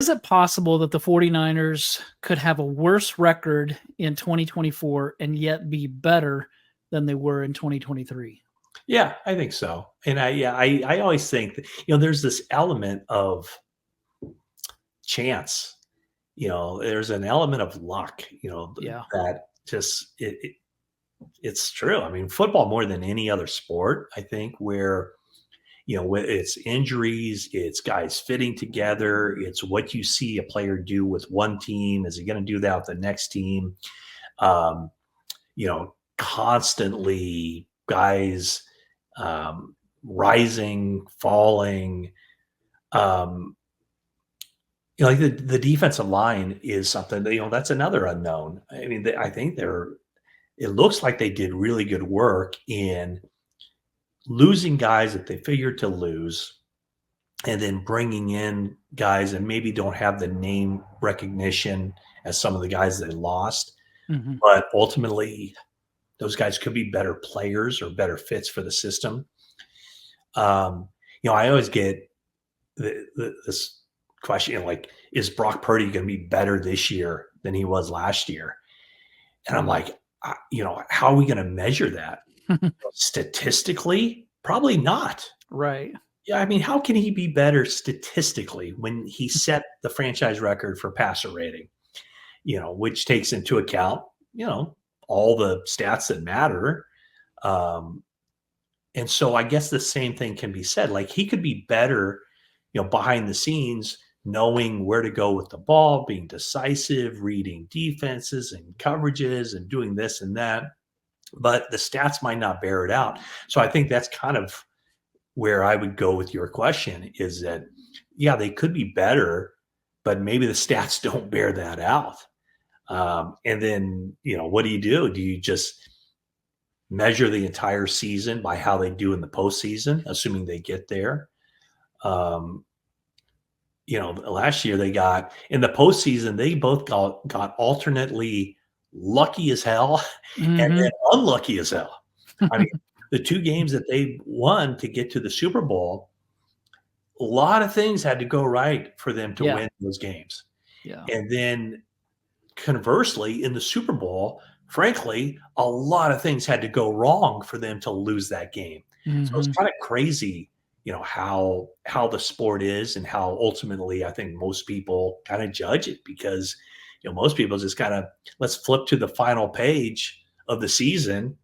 is it possible that the 49ers could have a worse record in 2024 and yet be better than they were in 2023? Yeah, I think so. And I always think that, there's this element of chance. There's an element of luck, Yeah. that just it's true. I mean, football more than any other sport, I think, where it's injuries, it's guys fitting together, it's what you see a player do with one team. Is he going to do that with the next team? Constantly guys rising, falling. Um, like the defensive line is something that, that's another unknown. I mean, I think it looks like they did really good work in losing guys that they figured to lose, and then bringing in guys that maybe don't have the name recognition as some of the guys they lost. Mhm. But ultimately, those guys could be better players or better fits for the system. I always get this question, like, is Brock Purdy going to be better this year than he was last year? And I'm like, how are we going to measure that? Statistically, probably not. Right. Yeah, I mean, how can he be better statistically when he set the franchise record for passer rating, which takes into account, all the stats that matter. And so I guess the same thing can be said. Like, he could be better, behind the scenes, knowing where to go with the ball, being decisive, reading defenses and coverages and doing this and that. But the stats might not bear it out. So I think that's kind of where I would go with your question, is that, yeah, they could be better, but maybe the stats don't bear that out. And then, what do? Do you just measure the entire season by how they do in the postseason, assuming they get there? Last year they got in the postseason, they both got alternately lucky as hell and then Mhm. unlucky as hell. I mean, the two games that they won to get to the Super Bowl, a lot of things had to go right for them to Yeah. win those games. Yeah. And then conversely, in the Super Bowl, frankly, a lot of things had to go wrong for them to lose that game. So it's Mhm. kind of crazy, how the sport is and how ultimately I think most people kind of judge it, because most people just kind of, let's flip to the final page of the season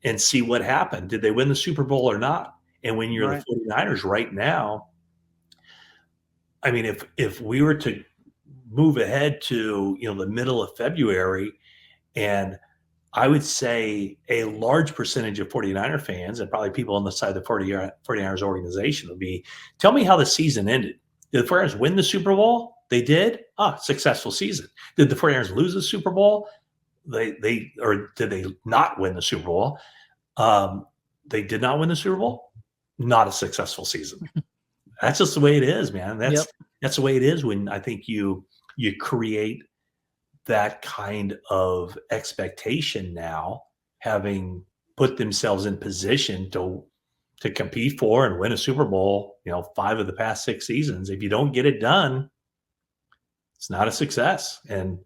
and see what happened. Did they win the Super Bowl or not? And when you're the Right. 49ers right now, I mean, if we were to move ahead to, the middle of February, and I would say a large percentage of 49er fans and probably people on the side of the 49ers organization would be, tell me how the season ended. Did the 49ers win the Super Bowl? They did? Successful season. Did the 49ers lose the Super Bowl? Or did they not win the Super Bowl? They did not win the Super Bowl. Not a successful season. That's just the way it is, man. That's Yep. that's the way it is when I think you create that kind of expectation now, having put themselves in position to compete for and win a Super Bowl, 5 of the past 6 seasons. If you don't get it done, it's not a success, and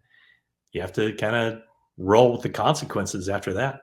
you have to kind of roll with the consequences after that.